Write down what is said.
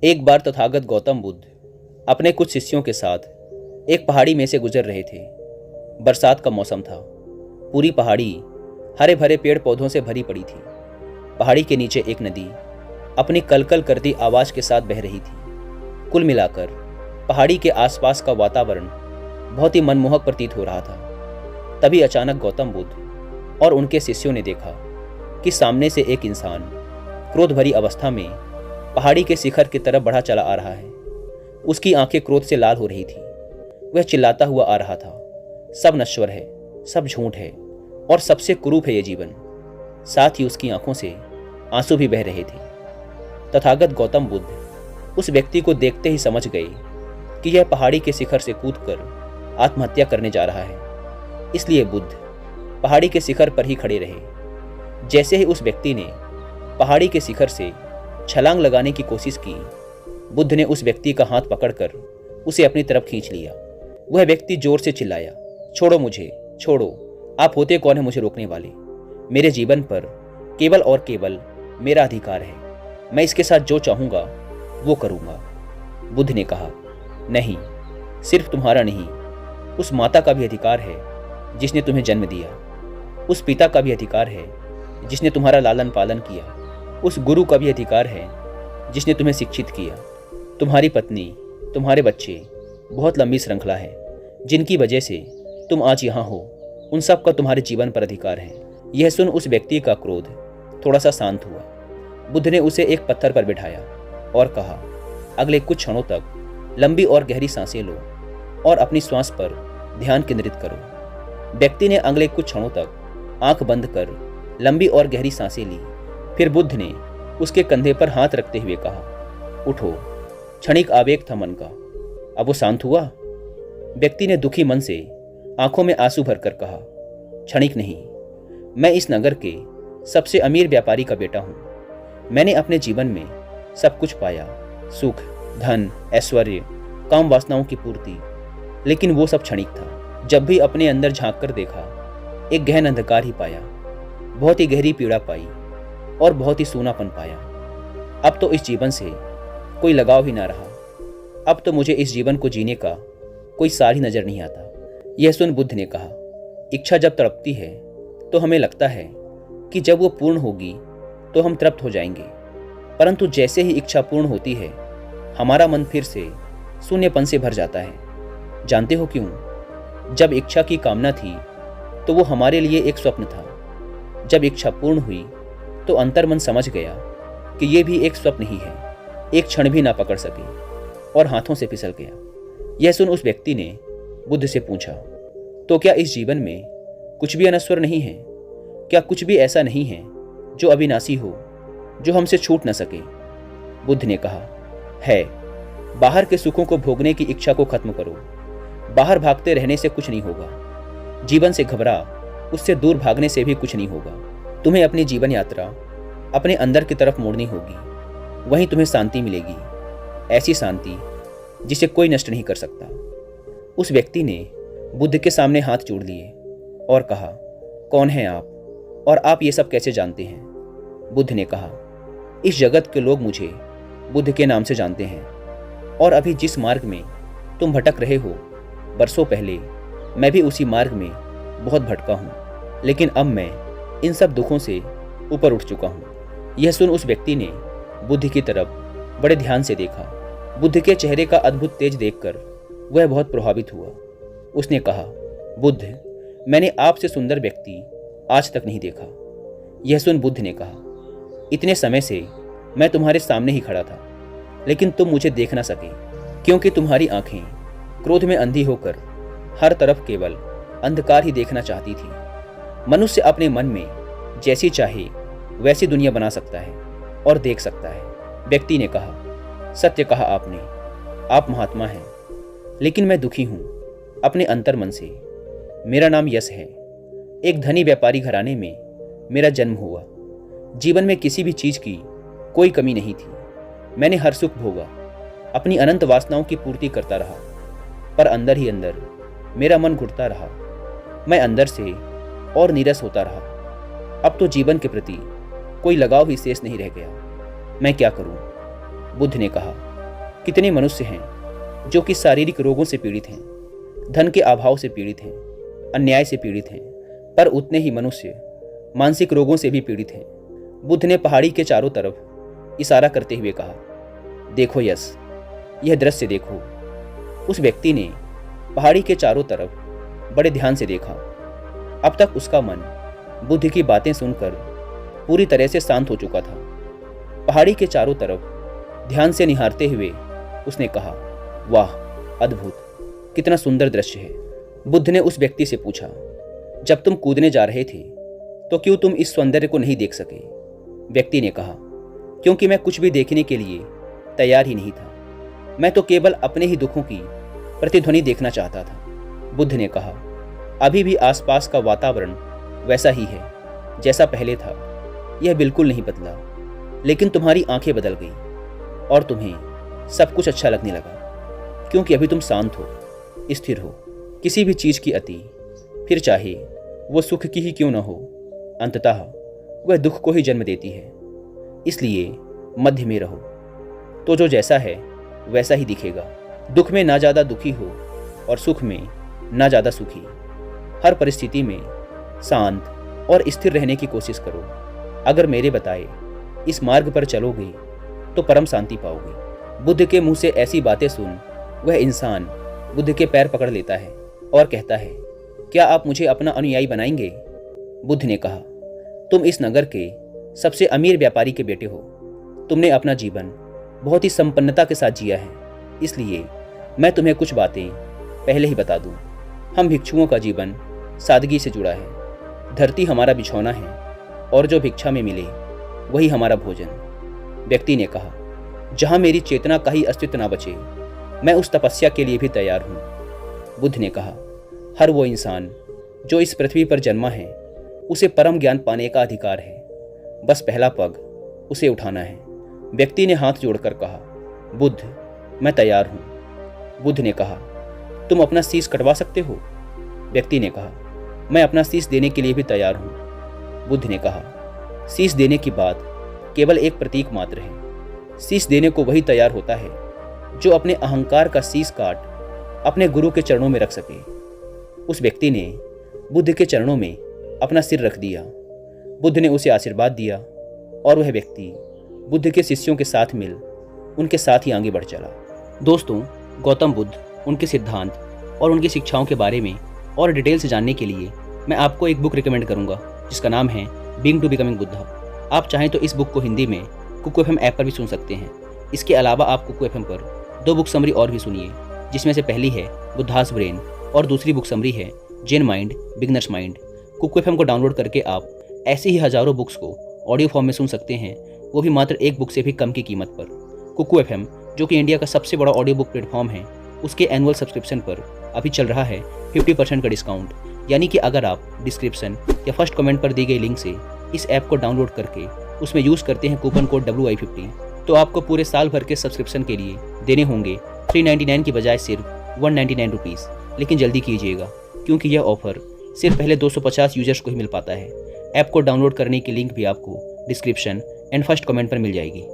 एक बार तथागत गौतम बुद्ध अपने कुछ शिष्यों के साथ एक पहाड़ी में से गुजर रहे थे। बरसात का मौसम था। पूरी पहाड़ी हरे भरे पेड़ पौधों से भरी पड़ी थी। पहाड़ी के नीचे एक नदी अपनी कलकल करती आवाज के साथ बह रही थी। कुल मिलाकर पहाड़ी के आसपास का वातावरण बहुत ही मनमोहक प्रतीत हो रहा था। तभी अचानक गौतम बुद्ध और उनके शिष्यों ने देखा कि सामने से एक इंसान क्रोध भरी अवस्था में पहाड़ी के शिखर की तरफ बढ़ा चला आ रहा है। उसकी आंखें क्रोध से लाल हो रही थी। वह चिल्लाता हुआ आ रहा था, सब नश्वर है, सब झूठ है और सबसे कुरूप है ये जीवन। साथ ही उसकी आंखों से आंसू भी बह रहे थे। तथागत गौतम बुद्ध उस व्यक्ति को देखते ही समझ गए कि यह पहाड़ी के शिखर से कूदकर आत्महत्या करने जा रहा है। इसलिए बुद्ध पहाड़ी के शिखर पर ही खड़े रहे। जैसे ही उस व्यक्ति ने पहाड़ी के शिखर से छलांग लगाने की कोशिश की, बुद्ध ने उस व्यक्ति का हाथ पकड़कर उसे अपनी तरफ खींच लिया। वह व्यक्ति जोर से चिल्लाया, छोड़ो मुझे, छोड़ो, आप होते कौन है मुझे रोकने वाले? मेरे जीवन पर केवल और केवल मेरा अधिकार है। मैं इसके साथ जो चाहूंगा वो करूंगा। बुद्ध ने कहा, नहीं, सिर्फ तुम्हारा नहीं, उस माता का भी अधिकार है जिसने तुम्हें जन्म दिया। उस पिता का भी अधिकार है जिसने तुम्हारा लालन पालन किया। उस गुरु का भी अधिकार है जिसने तुम्हें शिक्षित किया। तुम्हारी पत्नी, तुम्हारे बच्चे, बहुत लंबी श्रृंखला है जिनकी वजह से तुम आज यहाँ हो। उन सब का तुम्हारे जीवन पर अधिकार है। यह सुन उस व्यक्ति का क्रोध थोड़ा सा शांत हुआ। बुद्ध ने उसे एक पत्थर पर बिठाया और कहा, अगले कुछ क्षणों तक लंबी और गहरी सांसें लो और अपनी श्वास पर ध्यान केंद्रित करो। व्यक्ति ने अगले कुछ क्षणों तक आंख बंद कर लंबी और गहरी सांसें ली। फिर बुद्ध ने उसके कंधे पर हाथ रखते हुए कहा, उठो। क्षणिक आवेग था मन का, अब वो शांत हुआ। व्यक्ति ने दुखी मन से आंखों में आंसू भरकर कहा, क्षणिक नहीं, मैं इस नगर के सबसे अमीर व्यापारी का बेटा हूं। मैंने अपने जीवन में सब कुछ पाया, सुख, धन, ऐश्वर्य, काम वासनाओं की पूर्ति, लेकिन वो सब क्षणिक था। जब भी अपने अंदर झांक कर देखा, एक गहन अंधकार ही पाया, बहुत ही गहरी पीड़ा पाई और बहुत ही सूनापन पाया। अब तो इस जीवन से कोई लगाव ही ना रहा। अब तो मुझे इस जीवन को जीने का कोई सार ही नजर नहीं आता। यह सुन बुद्ध ने कहा, इच्छा जब तड़पती है तो हमें लगता है कि जब वो पूर्ण होगी तो हम तृप्त हो जाएंगे, परंतु जैसे ही इच्छा पूर्ण होती है हमारा मन फिर से शून्यपन से भर जाता है। जानते हो क्यों? जब इच्छा की कामना थी तो वो हमारे लिए एक स्वप्न था। जब इच्छा पूर्ण हुई तो अंतर्मन समझ गया कि ये भी एक स्वप्न ही है, एक क्षण भी ना पकड़ सके और हाथों से फिसल गया। यह सुन उस व्यक्ति ने बुद्ध से पूछा, तो क्या इस जीवन में कुछ भी अनश्वर नहीं है? क्या कुछ भी ऐसा नहीं है जो अविनाशी हो, जो हमसे छूट न सके? बुद्ध ने कहा, है। बाहर के सुखों को भोगने की इच्छा को खत्म करो। बाहर भागते रहने से कुछ नहीं होगा। जीवन से घबरा, उससे दूर भागने से भी कुछ नहीं होगा। तुम्हें अपनी जीवन यात्रा अपने अंदर की तरफ मोड़नी होगी, वहीं तुम्हें शांति मिलेगी, ऐसी शांति जिसे कोई नष्ट नहीं कर सकता। उस व्यक्ति ने बुद्ध के सामने हाथ जोड़ लिए और कहा, कौन हैं आप और आप ये सब कैसे जानते हैं? बुद्ध ने कहा, इस जगत के लोग मुझे बुद्ध के नाम से जानते हैं और अभी जिस मार्ग में तुम भटक रहे हो, बरसों पहले मैं भी उसी मार्ग में बहुत भटका हूँ, लेकिन अब मैं इन सब दुखों से ऊपर उठ चुका हूँ। यह सुन उस व्यक्ति ने बुद्ध की तरफ बड़े ध्यान से देखा। बुद्ध के चेहरे का अद्भुत तेज देखकर वह बहुत प्रभावित हुआ। उसने कहा, बुद्ध, मैंने आपसे सुंदर व्यक्ति आज तक नहीं देखा। यह सुन बुद्ध ने कहा, इतने समय से मैं तुम्हारे सामने ही खड़ा था, लेकिन तुम मुझे देख ना सके क्योंकि तुम्हारी आंखें क्रोध में अंधी होकर हर तरफ केवल अंधकार ही देखना चाहती थी। मनुष्य अपने मन में जैसी चाहे वैसी दुनिया बना सकता है और देख सकता है। व्यक्ति ने कहा, सत्य कहा आपने, आप महात्मा हैं, लेकिन मैं दुखी हूं अपने अंतर मन से। मेरा नाम यश है। एक धनी व्यापारी घराने में मेरा जन्म हुआ। जीवन में किसी भी चीज की कोई कमी नहीं थी। मैंने हर सुख भोगा, अपनी अनंत वासनाओं की पूर्ति करता रहा, पर अंदर ही अंदर मेरा मन घुटता रहा। मैं अंदर से और नीरस होता रहा। अब तो जीवन के प्रति कोई लगाव ही शेष नहीं रह गया। मैं क्या करूं? बुद्ध ने कहा, कितने मनुष्य हैं जो कि शारीरिक रोगों से पीड़ित हैं, धन के अभाव से पीड़ित हैं, अन्याय से पीड़ित हैं, पर उतने ही मनुष्य मानसिक रोगों से भी पीड़ित हैं। बुद्ध ने पहाड़ी के चारों तरफ इशारा करते हुए कहा, देखो यश, यह दृश्य देखो। उस व्यक्ति ने पहाड़ी के चारों तरफ बड़े ध्यान से देखा। अब तक उसका मन बुद्ध की बातें सुनकर पूरी तरह से शांत हो चुका था। पहाड़ी के चारों तरफ ध्यान से निहारते हुए उसने कहा, वाह, अद्भुत, कितना सुंदर दृश्य है। बुद्ध ने उस व्यक्ति से पूछा, जब तुम कूदने जा रहे थे तो क्यों तुम इस सौंदर्य को नहीं देख सके? व्यक्ति ने कहा, क्योंकि मैं कुछ भी देखने के लिए तैयार ही नहीं था। मैं तो केवल अपने ही दुखों की प्रतिध्वनि देखना चाहता था। बुद्ध ने कहा, अभी भी आसपास का वातावरण वैसा ही है जैसा पहले था, यह बिल्कुल नहीं बदला, लेकिन तुम्हारी आंखें बदल गई और तुम्हें सब कुछ अच्छा लगने लगा, क्योंकि अभी तुम शांत हो, स्थिर हो। किसी भी चीज की अति, फिर चाहे वो सुख की ही क्यों न हो, अंततः वह दुख को ही जन्म देती है। इसलिए मध्य में रहो, तो जो जैसा है वैसा ही दिखेगा। दुख में ना ज़्यादा दुखी हो और सुख में ना ज़्यादा सुखी। हर परिस्थिति में शांत और स्थिर रहने की कोशिश करो। अगर मेरे बताए इस मार्ग पर चलोगे तो परम शांति पाओगे। बुद्ध के मुंह से ऐसी बातें सुन वह इंसान बुद्ध के पैर पकड़ लेता है और कहता है, क्या आप मुझे अपना अनुयायी बनाएंगे? बुद्ध ने कहा, तुम इस नगर के सबसे अमीर व्यापारी के बेटे हो। तुमने अपना जीवन बहुत ही संपन्नता के साथ जिया है, इसलिए मैं तुम्हें कुछ बातें पहले ही बता दूं। हम भिक्षुओं का जीवन सादगी से जुड़ा है। धरती हमारा बिछौना है और जो भिक्षा में मिले वही हमारा भोजन। व्यक्ति ने कहा, जहां मेरी चेतना का ही अस्तित्व ना बचे, मैं उस तपस्या के लिए भी तैयार हूं। बुद्ध ने कहा, हर वो इंसान जो इस पृथ्वी पर जन्मा है उसे परम ज्ञान पाने का अधिकार है, बस पहला पग उसे उठाना है। व्यक्ति ने हाथ जोड़कर कहा, बुद्ध, मैं तैयार हूं। बुद्ध ने कहा, तुम अपना शीश कटवा सकते हो? व्यक्ति ने कहा, मैं अपना शीश देने के लिए भी तैयार हूं। बुद्ध ने कहा, शीश देने की बात केवल एक प्रतीक मात्र है। शीश देने को वही तैयार होता है जो अपने अहंकार का शीश काट अपने गुरु के चरणों में रख सके। उस व्यक्ति ने बुद्ध के चरणों में अपना सिर रख दिया। बुद्ध ने उसे आशीर्वाद दिया और वह व्यक्ति बुद्ध के शिष्यों के साथ मिल उनके साथ ही आगे बढ़ चला। दोस्तों, गौतम बुद्ध, उनके सिद्धांत और उनकी शिक्षाओं के बारे में और डिटेल से जानने के लिए मैं आपको एक बुक रिकमेंड करूंगा जिसका नाम है बीइंग टू बिकमिंग बुद्धा। आप चाहें तो इस बुक को हिंदी में कुकू एफएम ऐप पर भी सुन सकते हैं। इसके अलावा आप कुकू एफएम पर 2 बुक समरी और भी सुनिए, जिसमें से पहली है बुद्धास ब्रेन और दूसरी बुक समरी है Zen mind beginner's mind. Kuku FM को डाउनलोड करके आप ऐसी ही हजारों बुक्स को ऑडियो फॉर्म में सुन सकते हैं, वो भी मात्र एक बुक से भी कम की कीमत पर। कुकू एफएम, जो कि इंडिया का सबसे बड़ा ऑडियो बुक प्लेटफॉर्म है, उसके एनुअल सब्सक्रिप्शन पर अभी चल रहा है 50% का डिस्काउंट। यानी कि अगर आप डिस्क्रिप्शन या फर्स्ट कमेंट पर दी गई लिंक से इस ऐप को डाउनलोड करके उसमें यूज़ करते हैं कूपन कोड WI50, तो आपको पूरे साल भर के सब्सक्रिप्शन के लिए देने होंगे 399 की बजाय सिर्फ 199 रुपीज़। लेकिन जल्दी कीजिएगा, क्योंकि यह ऑफर सिर्फ पहले 250 यूजर्स को ही मिल पाता है। ऐप को डाउनलोड करने की लिंक भी आपको डिस्क्रिप्शन एंड फर्स्ट कमेंट पर मिल जाएगी।